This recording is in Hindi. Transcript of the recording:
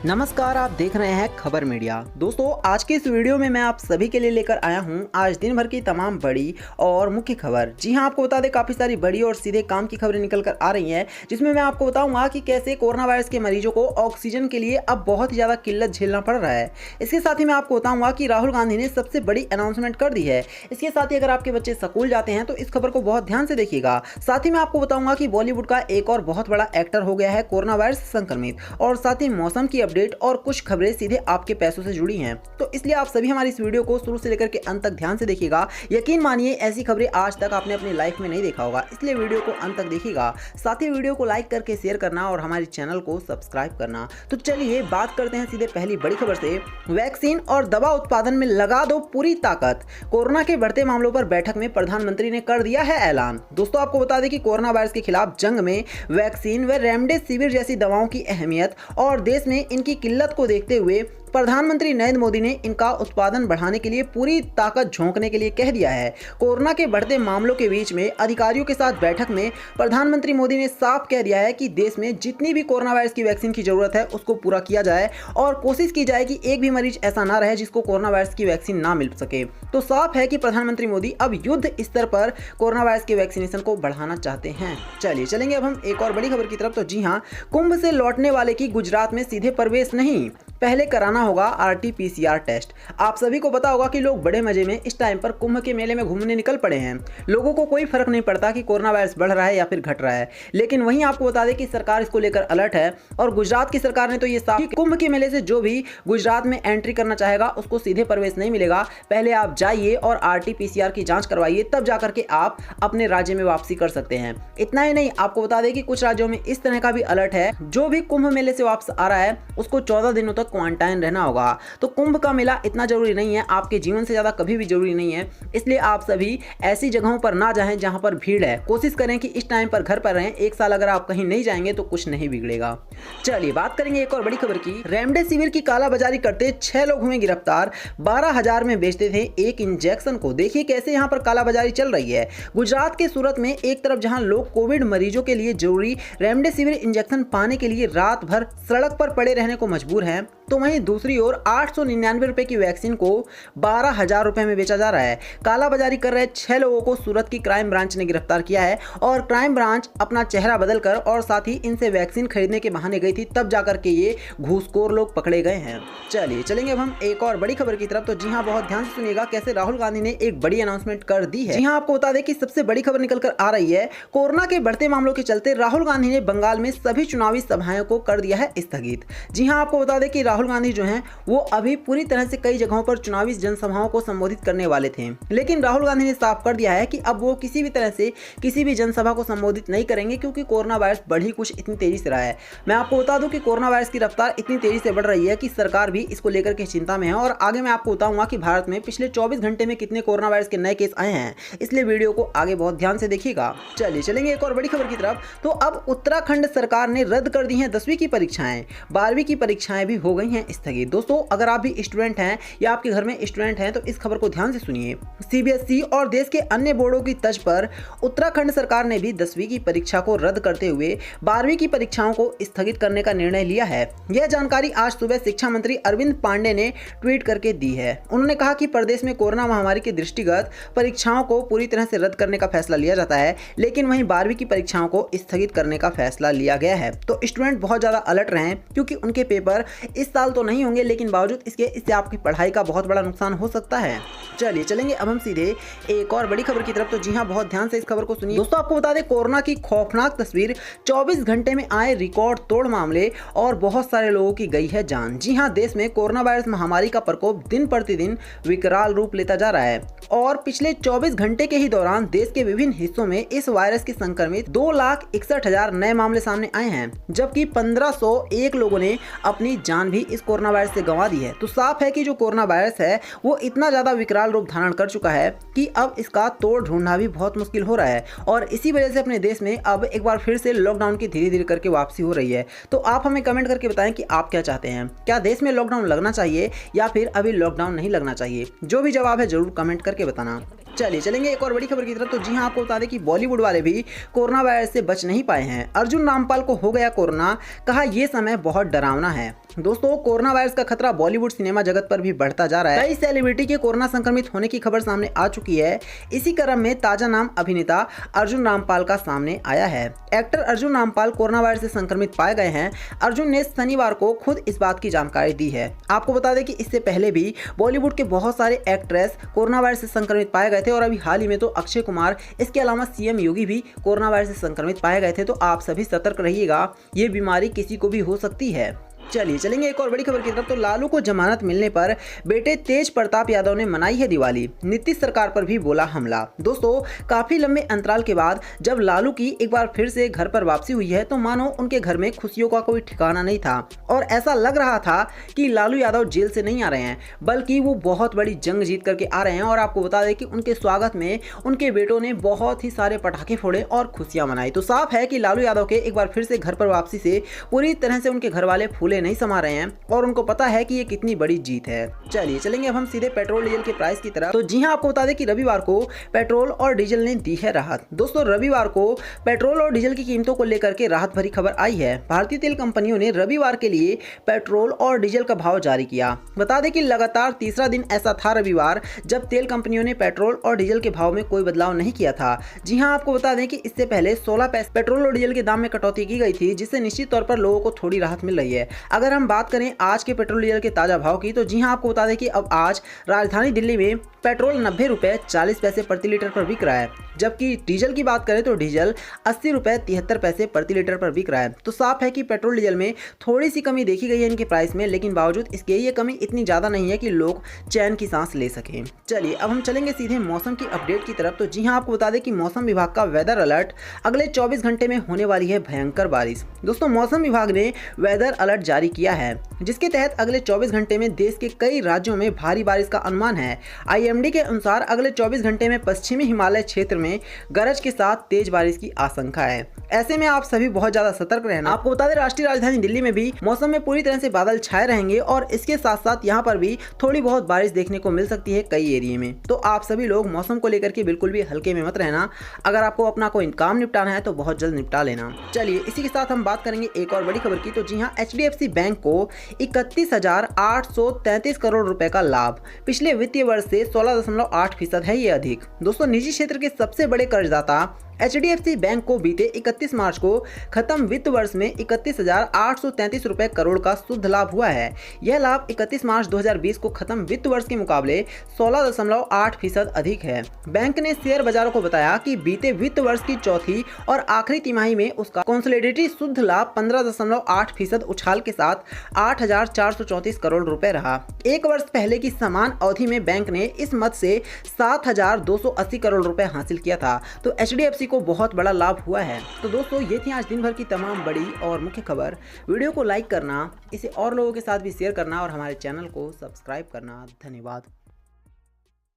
नमस्कार, आप देख रहे हैं खबर मीडिया। दोस्तों, आज के इस वीडियो में मैं आप सभी के लिए लेकर आया हूं आज दिन भर की तमाम बड़ी और मुख्य खबर। जी हां, आपको बता दें काफ़ी सारी बड़ी और सीधे काम की खबरें निकल कर आ रही हैं, जिसमें मैं आपको बताऊंगा कि कैसे कोरोना वायरस के मरीजों को ऑक्सीजन के लिए अब बहुत ही ज़्यादा किल्लत झेलना पड़ रहा है। इसके साथ ही मैं आपको बताऊँगा कि राहुल गांधी ने सबसे बड़ी अनाउंसमेंट कर दी है। इसके साथ ही अगर आपके बच्चे स्कूल जाते हैं तो इस खबर को बहुत ध्यान से देखिएगा। साथ ही मैं आपको बताऊँगा कि बॉलीवुड का एक और बहुत बड़ा एक्टर हो गया है कोरोना वायरस संक्रमित, और साथ ही मौसम की अपडेट और कुछ खबरें सीधे आपके पैसों से जुड़ी हैं। तो इसलिए आप सभी हमारी इस वीडियो को शुरू से लेकर के अंत तक ध्यान से देखिएगा। यकीन मानिए ऐसी खबरें आज तक आपने अपनी लाइफ में नहीं देखा होगा, इसलिए वीडियो को अंत तक देखिएगा। साथ ही वीडियो को लाइक करके शेयर करना और हमारे चैनल को सब्सक्राइब करना। तो चलिए बात करते हैं सीधे पहली बड़ी खबर से। वैक्सीन और दवा उत्पादन में लगा दो पूरी ताकत। कोरोना के बढ़ते मामलों पर बैठक में प्रधानमंत्री ने कर दिया है ऐलान। दोस्तों, आपको बता दें कि कोरोना वायरस के खिलाफ जंग में वैक्सीन व रेमडेसिविर जैसी दवाओं की अहमियत और देश में इनकी किल्लत को देखते हुए प्रधानमंत्री नरेंद्र मोदी ने इनका उत्पादन बढ़ाने के लिए पूरी ताकत झोंकने के लिए कह दिया है। कोरोना के बढ़ते मामलों के बीच में अधिकारियों के साथ बैठक में प्रधानमंत्री मोदी ने साफ कह दिया है कि देश में जितनी भी कोरोना वायरस की वैक्सीन की जरूरत है उसको पूरा किया जाए और कोशिश की जाए कि एक भी मरीज ऐसा ना रहे जिसको कोरोना वायरस की वैक्सीन ना मिल सके। तो साफ है कि प्रधानमंत्री मोदी अब युद्ध स्तर पर कोरोना वायरस के वैक्सीनेशन को बढ़ाना चाहते हैं। चलेंगे अब हम एक और बड़ी खबर की तरफ। तो जी हाँ, कुंभ से लौटने वाले की गुजरात में सीधे प्रवेश नहीं, पहले कराना होगा RT-PCR टेस्ट। आप सभी को पता होगा कि लोग बड़े मजे में इस टाइम पर कुंभ के मेले में घूमने निकल पड़े हैं। लोगों को कोई फर्क नहीं पड़ता कि कोरोना वायरस बढ़ रहा है या फिर घट रहा है, लेकिन वहीं आपको बता दें कि सरकार इसको लेकर अलर्ट है और गुजरात की सरकार ने तो ये साफ कि कुंभ के मेले से जो भी गुजरात में एंट्री करना चाहेगा उसको सीधे प्रवेश नहीं मिलेगा। पहले आप जाइए और RT-PCR की जांच करवाइए, तब जाकर के आप अपने राज्य में वापसी कर सकते हैं। इतना ही नहीं, आपको बता दें कि कुछ राज्यों में इस तरह का भी अलर्ट है, जो भी कुंभ मेले से वापस आ रहा है उसको 14 दिनों तक क्वारंटाइन रहना होगा। तो कुंभ का मेला इतना जरूरी नहीं है, आपके जीवन से ज्यादा कभी भी जरूरी नहीं है, इसलिए आप सभी ऐसी जगहों पर ना जाएं जहां पर भीड़ है। कोशिश करें कि इस टाइम पर घर पर रहें। एक साल अगर आप कहीं नहीं जाएंगे तो कुछ नहीं बिगड़ेगा। चलिए बात करेंगे एक और बड़ी खबर की। रेमडेसिविर की कालाबाजारी करते 6 लोग हुए गिरफ्तार। 12,000 में बेचते थे एक इंजेक्शन को। देखिए कैसे यहां पर कालाबाजारी चल रही है। गुजरात के सूरत में एक तरफ जहां लोग कोविड मरीजों के लिए जरूरी रेमडेसिविर इंजेक्शन पाने के लिए रात भर सड़क पर पड़े रहने को मजबूर हैं, तो वहीं दूसरी ओर 899 रुपए की वैक्सीन को 12,000 रुपए में बेचा जा रहा है। कालाबाजारी कर रहे 6 लोगों को सूरत की क्राइम ब्रांच ने गिरफ्तार किया है और क्राइम ब्रांच अपना चेहरा बदलकर और साथ ही इनसे वैक्सीन खरीदने के बहाने गई थी, तब जाकर के ये घूसखोर लोग पकड़े गए हैं। चलेंगे अब हम एक और बड़ी खबर की तरफ। तो जी हाँ, बहुत ध्यान से सुनिएगा कैसे राहुल गांधी ने एक बड़ी अनाउंसमेंट कर दी है। जी हाँ, आपको बता दें कि सबसे बड़ी खबर निकल कर आ रही है। कोरोना के बढ़ते मामलों के चलते राहुल गांधी ने बंगाल में सभी चुनावी सभाओं को कर दिया है स्थगित। जी हाँ, आपको बता दें कि राहुल गांधी जो हैं वो अभी पूरी तरह से कई जगहों पर चुनावी जनसभाओं को संबोधित करने वाले थे, लेकिन राहुल गांधी ने साफ कर दिया है कि अब वो किसी भी तरह से किसी भी जनसभा को संबोधित नहीं करेंगे, क्योंकि कोरोना वायरस बढ़ ही कुछ इतनी तेजी से रहा है। मैं आपको बता दूं कि कोरोना वायरस की रफ्तार इतनी तेजी से बढ़ रही है कि सरकार भी इसको लेकर के चिंता में है, और आगे मैं आपको बताऊंगा कि भारत में पिछले 24 घंटे में कितने कोरोना वायरस के नए केस आए हैं, इसलिए वीडियो को आगे बहुत ध्यान से देखिएगा। चलेंगे एक और बड़ी खबर की तरफ। तो अब उत्तराखंड सरकार ने रद्द कर दी है 10वीं की परीक्षाएं। 12वीं की परीक्षाएं भी हो गई हैं स्थगित। दोस्तों, अगर आप भी स्टूडेंट हैं या आपके घर में स्टूडेंट हैं तो इस खबर को ध्यान से सुनिए। CBSE और देश के अन्य बोर्डों की तर्ज पर उत्तराखंड सरकार ने भी 10वीं की परीक्षा को रद्द करते हुए 12वीं की परीक्षाओं को स्थगित करने का निर्णय लिया है। यह जानकारी आज सुबह शिक्षा मंत्री अरविंद पांडे ने ट्वीट करके दी है। उन्होंने कहा कि प्रदेश में कोरोना महामारी के दृष्टिगत परीक्षाओं को पूरी तरह से रद्द करने का फैसला लिया जाता है, लेकिन वहीं 12वीं की परीक्षाओं को स्थगित करने का फैसला लिया गया है। तो स्टूडेंट बहुत ज्यादा अलर्ट रहें, क्योंकि उनके पेपर इस साल तो नहीं होंगे, लेकिन बावजूद इससे आपकी पढ़ाई का बहुत बड़ा नुकसान हो सकता है। चलेंगे अब हम सीधे एक और बड़ी खबर की तरफ। तो जी हाँ, बहुत ध्यान से इस खबर को सुनिए। दोस्तों, आपको बता दें कोरोना की खौफनाक तस्वीर। 24 घंटे में आए रिकॉर्ड तोड़ मामले और बहुत सारे लोगों की गई है जान। जी हाँ, देश में कोरोना वायरस महामारी का प्रकोप दिन प्रतिदिन विकराल रूप लेता जा रहा है और पिछले 24 घंटे के ही दौरान देश के विभिन्न हिस्सों में इस वायरस के संक्रमित 2,61,000 नए मामले सामने आए हैं, जबकि 1501 लोगों ने अपनी जान भी इस कोरोना वायरस से गंवा दी है। तो साफ है कि जो कोरोना वायरस है वो इतना ज्यादा विकराल रूप धारण कर चुका है कि अब इसका तोड़ ढूंढना भी बहुत मुश्किल हो रहा है, और इसी वजह से अपने देश में अब एक बार फिर से लॉकडाउन की धीरे धीरे करके वापसी हो रही है। तो आप हमें कमेंट करके बताएं कि आप क्या चाहते हैं, क्या देश में लॉकडाउन लगना चाहिए या फिर अभी लॉकडाउन नहीं लगना चाहिए। जो भी जवाब है जरूर कमेंट करके बताना। चलिए चलेंगे एक और बड़ी खबर की तरफ। तो जी हाँ, आपको बता दें कि बॉलीवुड वाले भी कोरोना वायरस से बच नहीं पाए हैं। अर्जुन रामपाल को हो गया कोरोना, कहा यह समय बहुत डरावना है। दोस्तों, कोरोना वायरस का खतरा बॉलीवुड सिनेमा जगत पर भी बढ़ता जा रहा है। कई सेलिब्रिटी के कोरोना संक्रमित होने की खबर सामने आ चुकी है। इसी क्रम में ताजा नाम अभिनेता अर्जुन रामपाल का सामने आया है। Actor Arjun Rampal corona virus से संक्रमित पाए गए हैं। अर्जुन ने शनिवार को खुद इस बात की जानकारी दी है। आपको बता दें कि इससे पहले भी बॉलीवुड के बहुत सारे एक्ट्रेस कोरोना वायरस से संक्रमित पाए गए थे और अभी हाल ही में तो अक्षय कुमार, इसके अलावा सीएम योगी भी कोरोना वायरस से संक्रमित पाए गए थे। तो आप सभी सतर्क रहिएगा, ये बीमारी किसी को भी हो सकती है। चलिए चलेंगे एक और बड़ी खबर की तरफ। तो लालू को जमानत मिलने पर बेटे तेज प्रताप यादव ने मनाई है दिवाली, नीतीश सरकार पर भी बोला हमला। दोस्तों, काफी लंबे अंतराल के बाद जब लालू की एक बार फिर से घर पर वापसी हुई है तो मानो उनके घर में खुशियों का कोई ठिकाना नहीं था और ऐसा लग रहा था कि लालू यादव जेल से नहीं आ रहे हैं, बल्कि वो बहुत बड़ी जंग जीत करके आ रहे हैं। और आपको बता दें कि उनके स्वागत में उनके बेटों ने बहुत ही सारे पटाखे फोड़े और खुशियां मनाई। तो साफ है कि लालू यादव के एक बार फिर से घर पर वापसी से पूरी तरह से उनके घर वाले फूले नहीं समा रहे हैं और उनको पता है कि ये कितनी बड़ी जीत है। चलिए चलेंगे अब हम सीधे पेट्रोल डीजल के प्राइस की तरफ। तो जी हां, आपको बता दें कि रविवार को पेट्रोल और डीजल ने दी है राहत। दोस्तों, रविवार को पेट्रोल और डीजल की कीमतों को लेकर के राहत भरी खबर आई है। भारतीय तेल कंपनियों ने रविवार के लिए पेट्रोल और डीजल का भाव जारी किया। बता दें कि लगातार तीसरा दिन ऐसा था रविवार जब तेल कंपनियों ने पेट्रोल और डीजल के भाव में कोई बदलाव नहीं किया था। जी हां, आपको बता दें कि इससे पहले 16 पैसे पेट्रोल और डीजल के दाम में कटौती की गई थी, जिससे निश्चित तौर पर लोगों को थोड़ी राहत मिल रही है। अगर हम बात करें आज के पेट्रोल डीजल के ताजा भाव की, तो जी हां, आपको बता दें कि अब आज राजधानी दिल्ली में पेट्रोल 90 रुपये 40 पैसे प्रति लीटर पर बिक रहा है, जबकि डीजल की बात करें तो डीजल 80 रुपये 73 पैसे प्रति लीटर पर बिक रहा है। तो साफ है कि पेट्रोल डीजल में थोड़ी सी कमी देखी गई है इनके प्राइस में, लेकिन बावजूद इसके ये कमी इतनी ज़्यादा नहीं है कि लोग चैन की सांस ले सकें। चलिए अब हम चलेंगे सीधे मौसम की अपडेट की तरफ। तो जी हाँ, आपको बता दें कि मौसम विभाग का वेदर अलर्ट, अगले 24 घंटे में होने वाली है भयंकर बारिश। दोस्तों, मौसम विभाग ने वेदर अलर्ट जारी किया है, जिसके तहत अगले 24 घंटे में देश के कई राज्यों में भारी बारिश का अनुमान है। आईएमडी के अनुसार अगले 24 घंटे में पश्चिमी हिमालय क्षेत्र में गरज के साथ तेज बारिश की आशंका है। ऐसे में आप सभी बहुत ज्यादा सतर्क रहना। आपको बता दें, राष्ट्रीय राजधानी दिल्ली में भी मौसम में पूरी तरह से बादल छाए रहेंगे और इसके साथ साथ यहाँ पर भी थोड़ी बहुत बारिश देखने को मिल सकती है कई एरिया में। तो आप सभी लोग मौसम को लेकर के बिल्कुल भी हल्के में मत रहना। अगर आपको अपना कोई काम निपटाना है तो बहुत जल्द निपटा लेना। चलिए इसी के साथ हम बात करेंगे एक और बड़ी खबर की। तो जी हाँ, HDFC बैंक को 31,833 करोड़ रुपए का लाभ, पिछले वित्तीय वर्ष से 16.8% है ये अधिक। दोस्तों, निजी क्षेत्र के सबसे बड़े कर्जदाता HDFC बैंक को बीते 31 मार्च को खत्म वित्त वर्ष में 31,833 रुपए करोड़ का शुद्ध लाभ हुआ है। यह लाभ 31 मार्च 2020 को खत्म वित्त वर्ष के मुकाबले 16.8% अधिक है। बैंक ने शेयर बाजारों को बताया कि बीते वित्त वर्ष की चौथी और आखिरी तिमाही में उसका कंसोलिडेटेड शुद्ध लाभ 15.8% उछाल के साथ 8,434 करोड़ रुपए रहा। एक वर्ष पहले की समान अवधि में बैंक ने इस मद से 7,280 करोड़ रुपए हासिल किया था। तो HDFC को बहुत बड़ा लाभ हुआ है। तो दोस्तों, ये थी आज दिन भर की तमाम बड़ी और मुख्य खबर। वीडियो को लाइक करना, इसे और लोगों के साथ भी शेयर करना और हमारे चैनल को सब्सक्राइब करना। धन्यवाद।